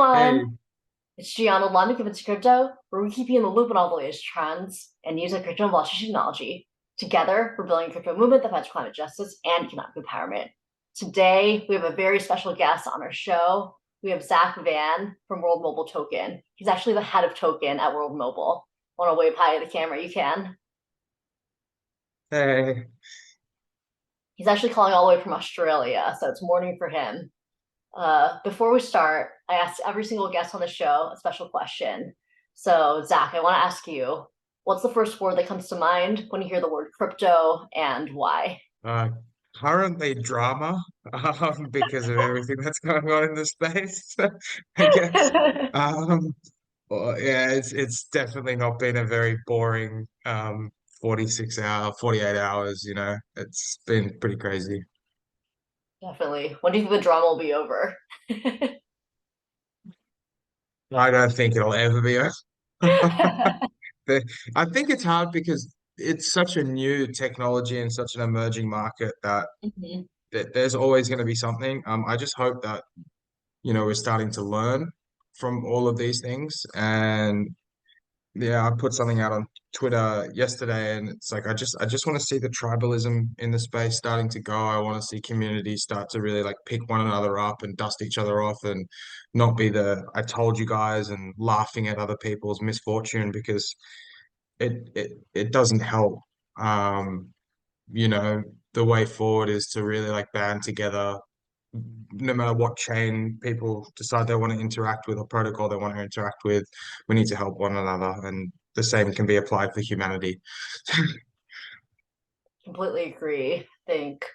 Hey, everyone, it's Gianna London of Crypto, where we keep you in the loop on all the latest trends and use of crypto and blockchain technology. Together, we're building a crypto movement that fights climate justice and economic empowerment. Today, we have a very special guest on our show. We have Zac Vann from World Mobile Token. He's actually the head of Token at World Mobile. Want to wave hi to the camera? You can. hey. He's actually calling all the way from Australia, so it's morning for him. Before we start, I ask every single guest on the show a special question. So, Zac, I want to ask you, what's the first word that comes to mind when you hear the word crypto and why? Uh, Currently drama, because of everything that's going on in the space, I guess. Um, well, yeah, it's definitely not been a very boring 48 hours, It's been pretty crazy. Definitely. When do you think the drama will be over? I don't think it'll ever be over. But I think it's hard because it's such a new technology and such an emerging market that Mhm. there's always going to be something. I just hope that we're starting to learn from all of these things. And yeah, I put something out on Twitter yesterday, and it's like I just want to see the tribalism in the space starting to go. I want to see communities start to really like pick one another up and dust each other off, and not be the "I told you guys" and laughing at other people's misfortune, because it doesn't help. Um, you know, the way forward is to really like band together, no matter what chain people decide they want to interact with or protocol they want to interact with. We need to help one another, and the same can be applied for humanity. Completely agree. I think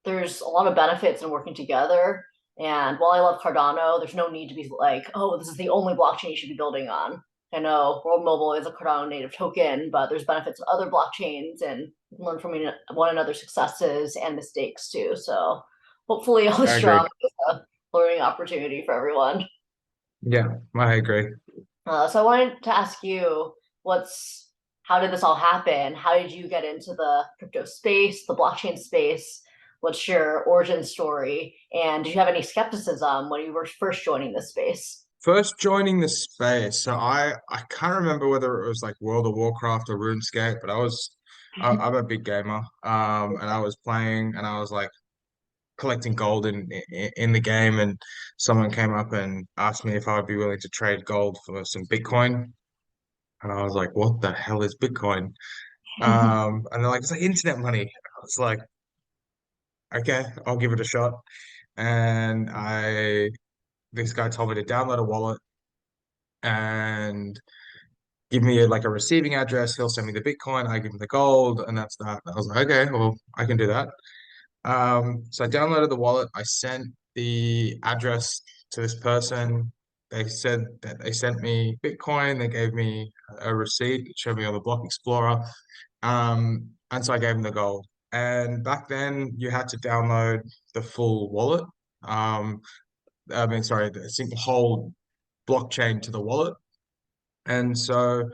there's a lot of benefits in working together. And while I love Cardano, there's no need to be like, oh, this is the only blockchain you should be building on. I know World Mobile is a Cardano native token, but there's benefits of other blockchains and learn from one another's successes and mistakes too. So hopefully all I this agree. drama is a learning opportunity for everyone. Yeah, I agree. So I wanted to ask you, what's how did this all happen? How did you get into the crypto space, the blockchain space? What's your origin story? And did you have any skepticism when you were first joining this space? First joining the space, so I can't remember whether it was like World of Warcraft or RuneScape, but I'm a big gamer, and I was playing, and I was like collecting gold in the game, and someone came up and asked me if I would be willing to trade gold for some Bitcoin. And I was like, what the hell is Bitcoin? And they're like, it's like internet money. I was like, okay, I'll give it a shot. And this guy told me to download a wallet and give me like a receiving address. He'll send me the Bitcoin. I give him the gold, and that's that. I was like, okay, well, I can do that. So I downloaded the wallet. I sent the address to this person. They said that they sent me Bitcoin. They gave me a receipt. It showed me on the Block Explorer. And so I gave them the gold. And back then, you had to download the full wallet. Um, I mean, sorry, the whole blockchain to the wallet. And so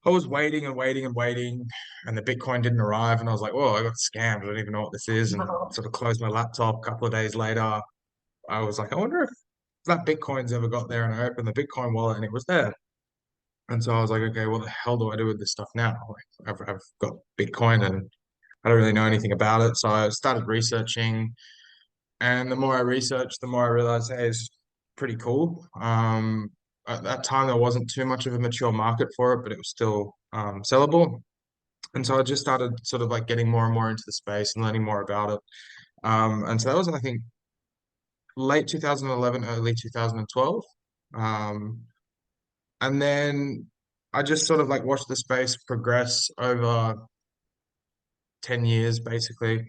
I was waiting and waiting and waiting, and the Bitcoin didn't arrive. And I was like, "Oh, I got scammed. I don't even know what this is." And No. sort of closed my laptop. A couple of days later, I was like, "I wonder if that Bitcoin's ever got there." And I opened the Bitcoin wallet, and it was there. And so I was like, "Okay, what the hell do I do with this stuff now? Like, I've got Bitcoin, and I don't really know anything about it." So I started researching, and the more I researched, the more I realized, hey, it's pretty cool. At that time, there wasn't too much of a mature market for it, but it was still sellable. And so I just started sort of like getting more and more into the space and learning more about it. And so that was, I think, late 2011, early 2012. Um, and then I just sort of like watched the space progress over 10 years, basically.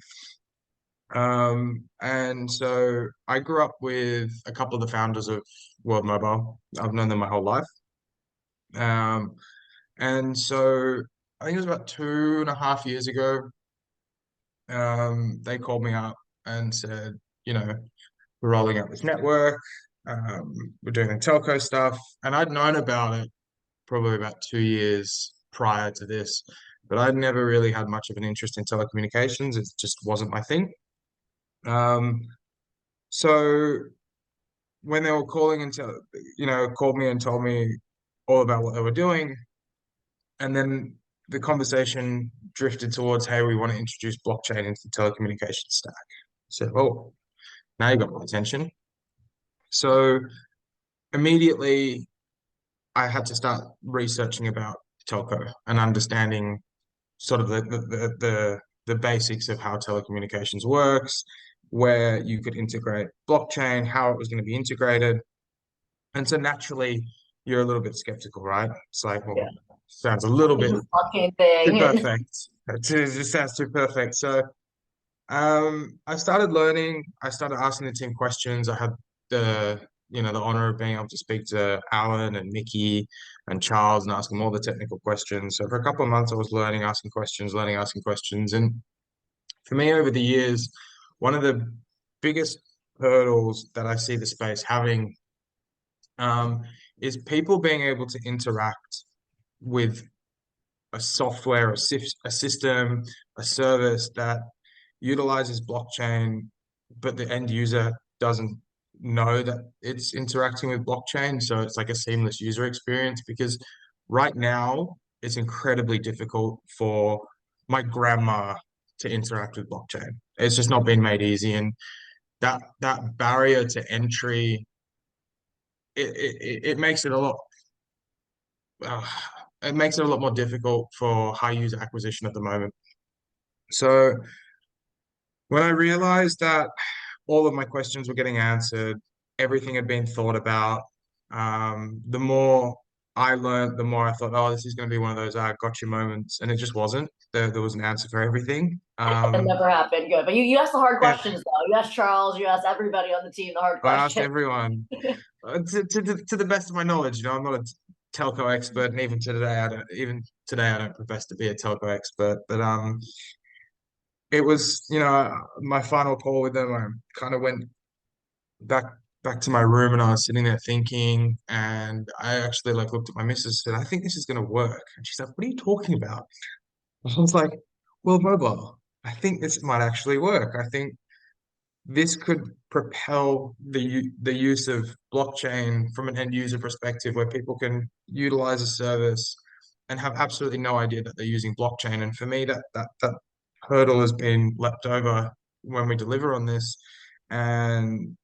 And so I grew up with a couple of the founders of World Mobile. I've known them my whole life. Um, and so I think it was about 2.5 years ago, they called me up and said, you know, we're rolling out this network. We're doing the telco stuff. And I'd known about it probably about 2 years prior to this, but I'd never really had much of an interest in telecommunications. It just wasn't my thing. Um, so when they were calling and called me and told me all about what they were doing, and then the conversation drifted towards, hey, we want to introduce blockchain into the telecommunications stack. So, oh, now you got my attention. So immediately I had to start researching about telco and understanding sort of the basics of how telecommunications works, where you could integrate blockchain, how it was going to be integrated. And so naturally, you're a little bit skeptical, right? It's like, Yeah. well, sounds a little Like bit this blockchain too thing and perfect. It just sounds too perfect. So I started learning. I started asking the team questions. I had the honor of being able to speak to Alan and Mickey and Charles and ask them all the technical questions. So for a couple of months, I was learning, asking questions, learning, asking questions. And for me, over the years, one of the biggest hurdles that I see the space having um, is people being able to interact with a software, a system, a service that utilizes blockchain, but the end user doesn't know that it's interacting with blockchain. So it's like a seamless user experience because right now it's incredibly difficult for my grandma to interact with blockchain. It's just not been made easy. And that barrier to entry, it makes it a lot uh, it makes it a lot more difficult for high user acquisition at the moment. So when I realized that all of my questions were getting answered, everything had been thought about, the more I learned, the more I thought, oh, this is going to be one of those gotcha moments. And it just wasn't. There was an answer for everything. that never happened. Good. But you asked the hard And questions though. You asked Charles, you asked everybody on the team the hard I asked questions. everyone, to the best of my knowledge, I'm not a telco expert, and even today I don't profess to be a telco expert, but it was, my final call with them. I kind of went back back to my room and I was sitting there thinking, and I actually like looked at my missus and said, I think this is going to work. And she's like, what are you talking about? I was like, well, mobile. I think this might actually work. I think this could propel the use of blockchain from an end user perspective, where people can utilize a service and have absolutely no idea that they're using blockchain. And for me, that hurdle has been leapt over when we deliver on this, and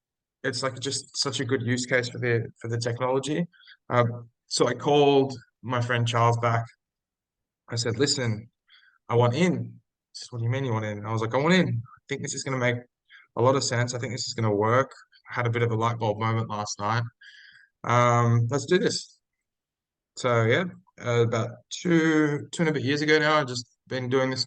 it's like just such a good use case for the technology. So I called my friend Charles back. I said, "Listen, I want in." He said, what do you mean you want in? I was like, "I want in. I think this is going to make a lot of sense. I think this is going to work." I had a bit of a light bulb moment last night. Let's do this. So yeah, about two and a bit years ago now, I've just been doing this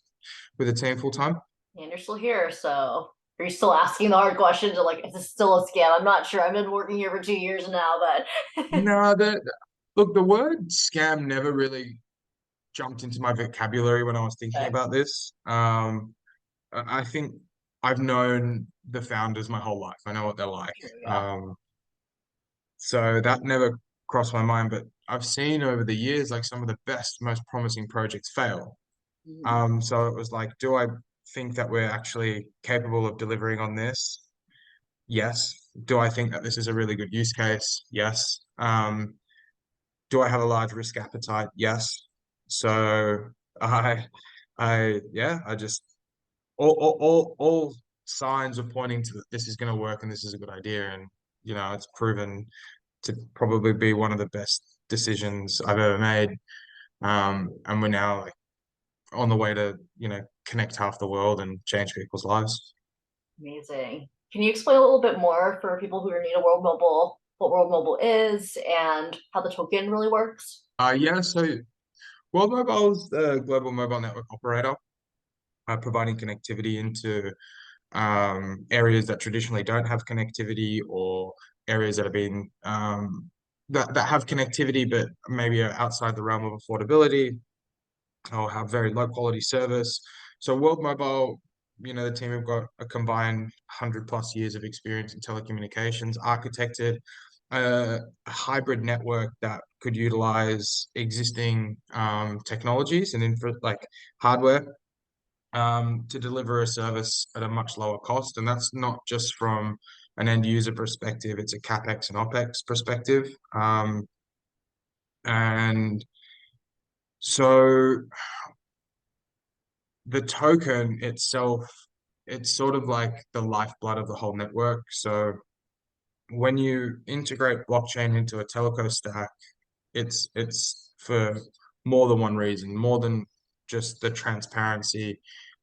with a team full time. And you're still here, so are you still asking the hard questions? Or like, is this still a scam? I'm not sure. I've been working here for 2 years now, but No, look, the word scam never really jumped into my vocabulary when I was thinking okay. about this. I think I've known the founders my whole life. I know what they're like. Yeah. So that never crossed my mind, but I've seen over the years like some of the best, most promising projects fail. Mhm. So it was like, do I think that we're actually capable of delivering on this? Yes. Do I think that this is a really good use case? Yes. Do I have a large risk appetite? Yes. So I, yeah, I just all signs are pointing to that this is going to work and this is a good idea, and it's proven to probably be one of the best decisions I've ever made. And we're now like on the way to connect half the world and change people's lives. Amazing. Can you explain a little bit more for people who are new to World Mobile, what World Mobile is and how the token really works? Yeah, so World Mobile is the global mobile network operator, providing connectivity into areas that traditionally don't have connectivity, or areas that have been that have connectivity but maybe are outside the realm of affordability or have very low quality service. So World Mobile, the team have got a combined 100+ years of experience in telecommunications, architected a hybrid network that could utilize existing technologies and infra like hardware to deliver a service at a much lower cost. And that's not just from an end user perspective, it's a CapEx and OpEx perspective. And so the token itself, it's sort of like the lifeblood of the whole network. So when you integrate blockchain into a telco stack, it's for more than one reason, more than just the transparency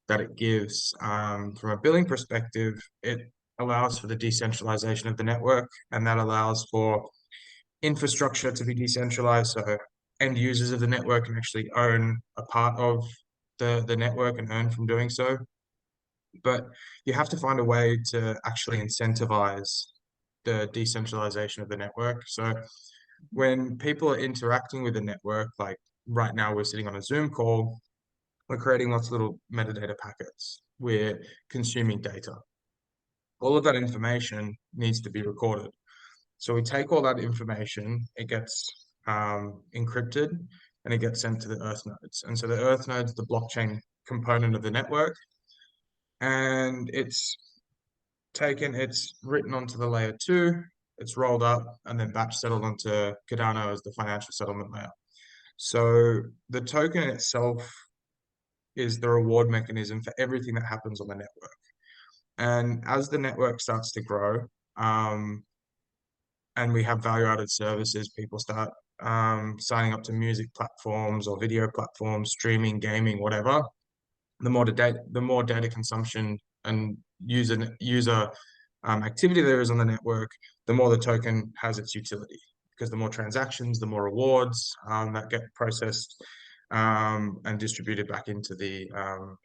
that it gives. From a billing perspective, it allows for the decentralization of the network, and that allows for infrastructure to be decentralized. So end users of the network can actually own a part of the network and earn from doing so. But you have to find a way to actually incentivize the decentralization of the network. So when people are interacting with the network, like right now we're sitting on a Zoom call, we're creating lots of little metadata packets. We're consuming data. All of that information needs to be recorded. So we take all that information, it gets encrypted, and it gets sent to the Earth nodes. And so the Earth nodes, the blockchain component of the network, and it's written onto the layer two, it's rolled up, and then batch settled onto Cardano as the financial settlement layer. So the token itself is the reward mechanism for everything that happens on the network. And as the network starts to grow, and we have value-added services, people start signing up to music platforms or video platforms, streaming, gaming, whatever. The more data consumption and user activity there is on the network, the more the token has its utility. Because the more transactions, the more rewards that get processed and distributed back into the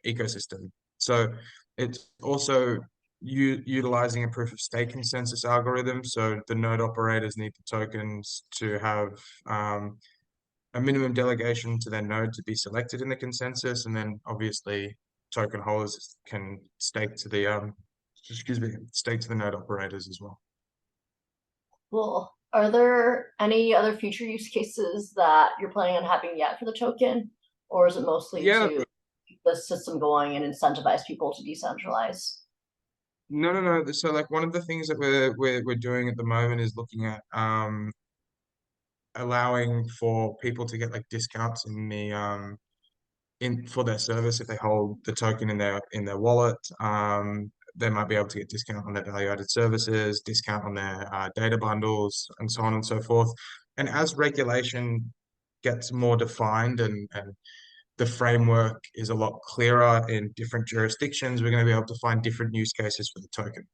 ecosystem. So it's also utilizing a proof of stake consensus algorithm. So the node operators need the tokens to have a minimum delegation to their node to be selected in the consensus, and then obviously token holders can stake to the stake to the node operators as well. Cool. Are there any other future use cases that you're planning on having yet for the token? Or is it mostly Yeah, to keep the system going and incentivize people to decentralize? no. So like one of the things that we're doing at the moment is looking at allowing for people to get like discounts in the in for their service if they hold the token in their wallet. They might be able to get discount on their value-added services, discount on their data bundles, and so on and so forth. And as regulation gets more defined and the framework is a lot clearer in different jurisdictions, we're going to be able to find different use cases for the token.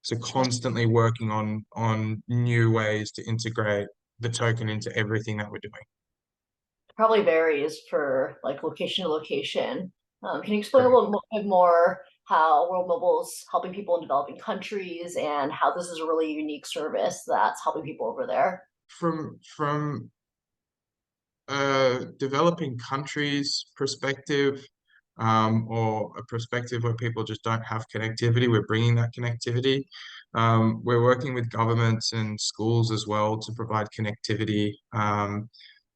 So constantly working on new ways to integrate the token into everything that we're doing. Probably varies for like location to location. Can you explain a Correct. little bit more how World Mobile is helping people in developing countries and how this is a really unique service that's helping people over there? From developing countries perspective, or a perspective where people just don't have connectivity, we're bringing that connectivity. We're working with governments and schools as well to provide connectivity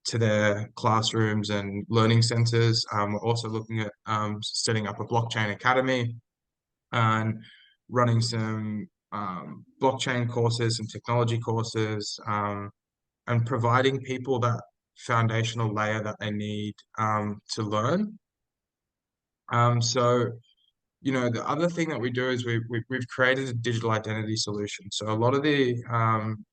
to their classrooms and learning centers. We're also looking at setting up a blockchain academy and running some blockchain courses, some technology courses, and providing people that foundational layer that they need to learn. So, the other thing that we do is we've created a digital identity solution. So a lot of the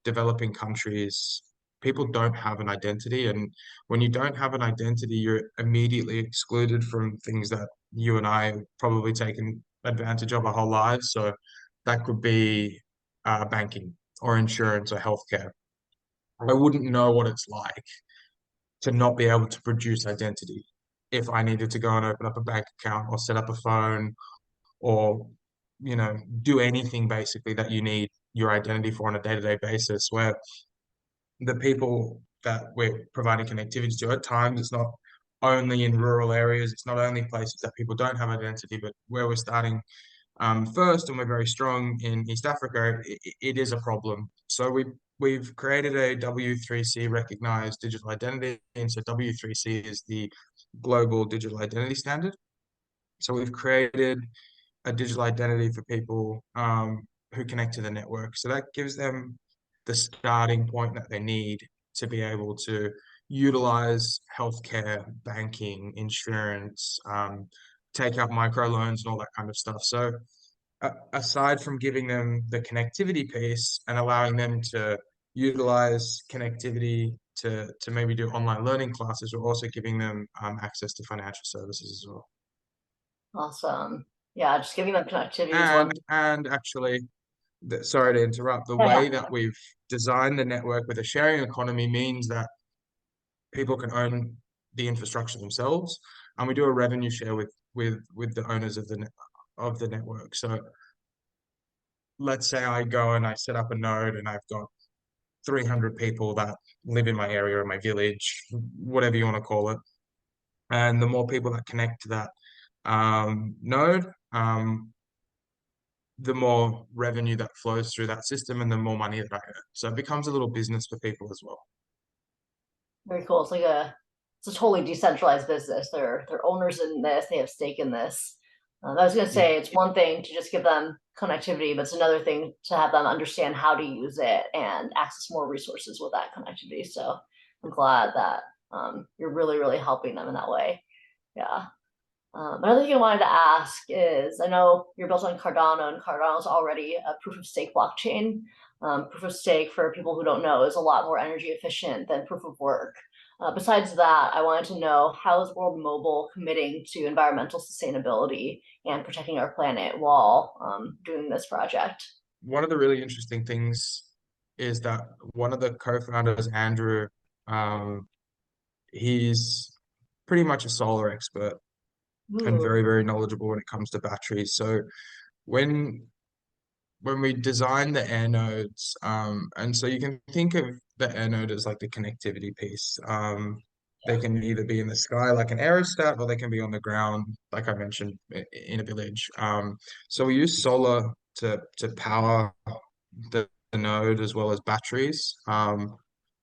developing countries, people don't have an identity, and when you don't have an identity, you're immediately excluded from things that you and I have probably taken advantage of our whole lives. So that could be banking or insurance or healthcare. I wouldn't know what it's like to not be able to produce identity if I needed to go and open up a bank account or set up a phone or do anything basically that you need your identity for on a day-to-day basis, where the people that we're providing connectivity to at times, it's not only in rural areas, it's not only places that people don't have identity, but where we're starting first, and we're very strong in East Africa, it is a problem. So we've created a W3C recognized digital identity, and so W3C is the global digital identity standard. So we've created a digital identity for people who connect to the network. So that gives them the starting point that they need to be able to utilize healthcare, banking, insurance, take out microloans and all that kind of stuff. So aside from giving them the connectivity piece and allowing them to utilize connectivity to maybe do online learning classes, we're also giving them access to financial services as well. Awesome. Yeah, just giving them connectivity is one. And actually, sorry to interrupt, the Yeah, way that we've designed the network with a sharing economy means that people can own the infrastructure themselves, and we do a revenue share with the owners of the network. So let's say I go and I set up a node and I've got 300 people that live in my area or my village, whatever you want to call it. And the more people that connect to that node, the more revenue that flows through that system and the more money that I earn. So it becomes a little business for people as well. very cool. It's a totally decentralized business. They're owners in this. They have stake in this. I was gonna Yeah. say it's one thing to just give them connectivity, but it's another thing to have them understand how to use it and access more resources with that connectivity. So I'm glad that you're really helping them in that way. Yeah. Another thing I wanted to ask is, I know you're built on Cardano, and Cardano is already a proof of stake blockchain. Proof of stake, for people who don't know, is a lot more energy efficient than proof of work. Besides that, I wanted to know, how is World Mobile committing to environmental sustainability and protecting our planet while doing this project? One of the really interesting things is that one of the co-founders, Andrew, um, he's pretty much a solar expert and Ooh, very knowledgeable when it comes to batteries. So when when we design the air nodes, and so you can think of the air node as like the connectivity piece. They can either be in the sky like an aerostat, or they can be on the ground, like I mentioned, in a village. So we use solar to power the node as well as batteries.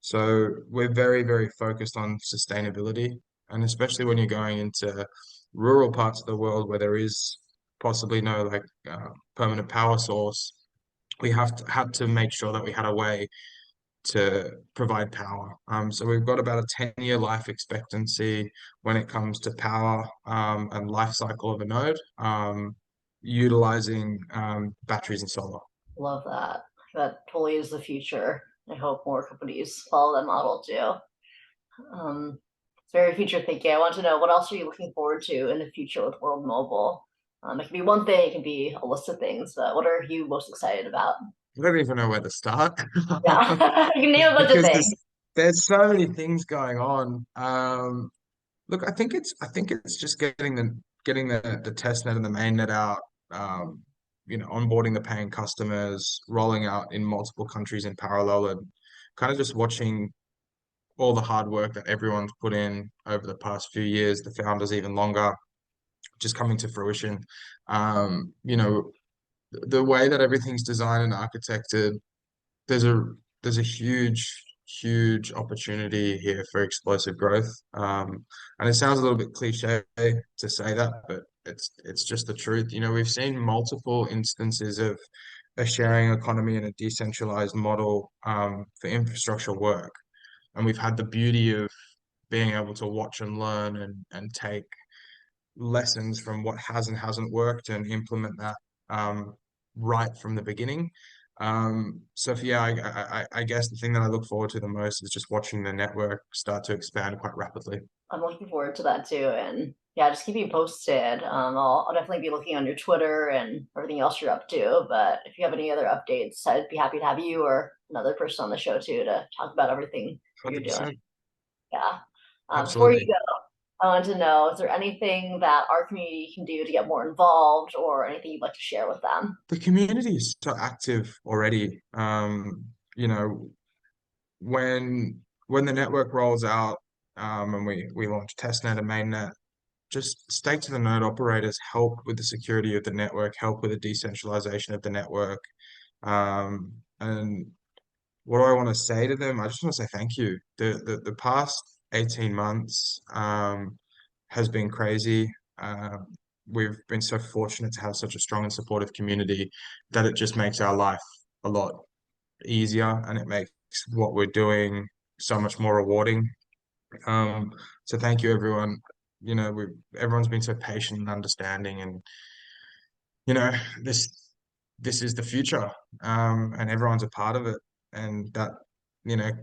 So we're very focused on sustainability, and especially when you're going into rural parts of the world where there is possibly no like permanent power source, we had to make sure that we had a way to provide power. So we've got about a 10-year life expectancy when it comes to power and life cycle of a node, utilizing batteries and solar. love that. That totally is the future. I hope more companies follow that model too. It's very future thinking. I want to know, what else are you looking forward to in the future with World Mobile? It can be one thing, it can be a list of things, but what are you most excited about? I don't even know where to start Yeah, you can name a bunch of because things. there's so many things going on. Look, I think it's just getting the test net and the main net out. Um, onboarding the paying customers, rolling out in multiple countries in parallel, and kind of just watching all the hard work that everyone's put in over the past few years, the founders even longer, just coming to fruition. The way that everything's designed and architected, there's a there's a huge opportunity here for explosive growth. And it sounds a little bit cliche to say that, but it's just the truth. We've seen multiple instances of a sharing economy and a decentralized model for infrastructure work. And we've had the beauty of being able to watch and learn and take lessons from what has and hasn't worked and implement that right from the beginning. So yeah, I guess the thing that I look forward to the most is just watching the network start to expand quite rapidly. I'm looking forward to that too. And yeah, just keep me posted. I'll definitely be looking on your Twitter and everything else you're up to. But if you have any other updates, I'd be happy to have you or another person on the show too to talk about everything that you're doing. 100%. Yeah. Before you Absolutely. go, I want to know, is there anything that our community can do to get more involved, or anything you'd like to share with them? The community is so active already. You know, when the network rolls out, and we launch testnet and mainnet, just stake to the node operators, help with the security of the network, help with the decentralization of the network. And what do I want to say to them? I just want to say thank you. The past 18 months has been crazy. we've been so fortunate to have such a strong and supportive community that it just makes our life a lot easier, and it makes what we're doing so much more rewarding. So thank you, everyone. Everyone's been so patient and understanding, and you know, this this is the future, and everyone's a part of it. And that,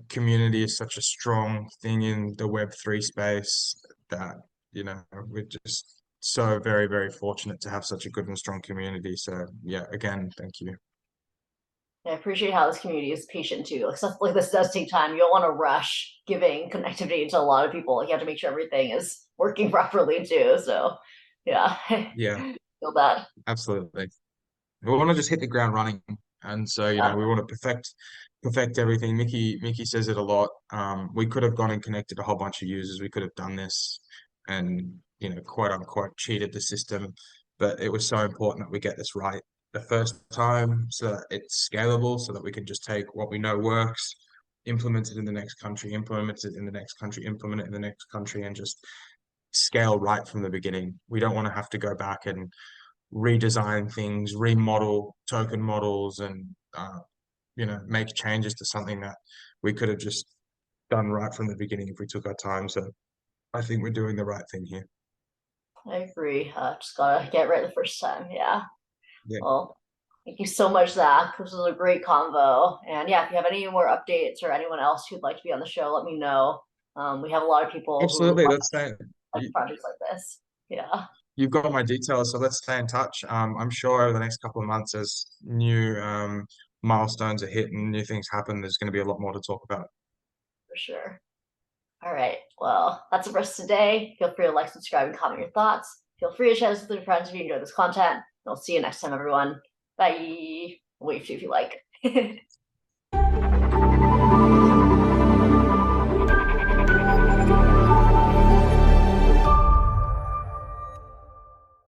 community is such a strong thing in the Web3 space that, we're just so very, very fortunate to have such a good and strong community. So yeah, again, thank you. I appreciate how this community is patient too. Like stuff like this does take time. You don't want to rush giving connectivity to a lot of people. Like, you have to make sure everything is working properly too. So yeah, Yeah, feel that. absolutely. We want to just hit the ground running, and so Yeah, we want to perfect everything. Mickey says it a lot. We could have gone and connected a whole bunch of users. We could have done this, and quote unquote cheated the system, but it was so important that we get this right the first time, so that it's scalable, so that we can just take what we know works, implement it in the next country, implement it in the next country, implement it in the next country, and just scale right from the beginning. We don't want to have to go back and redesign things, remodel token models, and make changes to something that we could have just done right from the beginning if we took our time. So I think we're doing the right thing here. I agree. Just gotta get right the first time. Yeah. Yeah, Well, thank you so much, Zach. This was a great convo. And yeah, if you have any more updates or anyone else who'd like to be on the show, let me know. We have a lot of people who absolutely. Let's stay. like projects like this. Yeah, You've got my details, so let's stay in touch. I'm sure over the next couple of months, as new milestones are hit and new things happen, there's going to be a lot more to talk about. for sure. All right. Well, that's it for us today. Feel free to like, subscribe, and comment your thoughts. Feel free to share this with your friends if you enjoy this content. And we'll see you next time, everyone. Bye. Wave to if you like.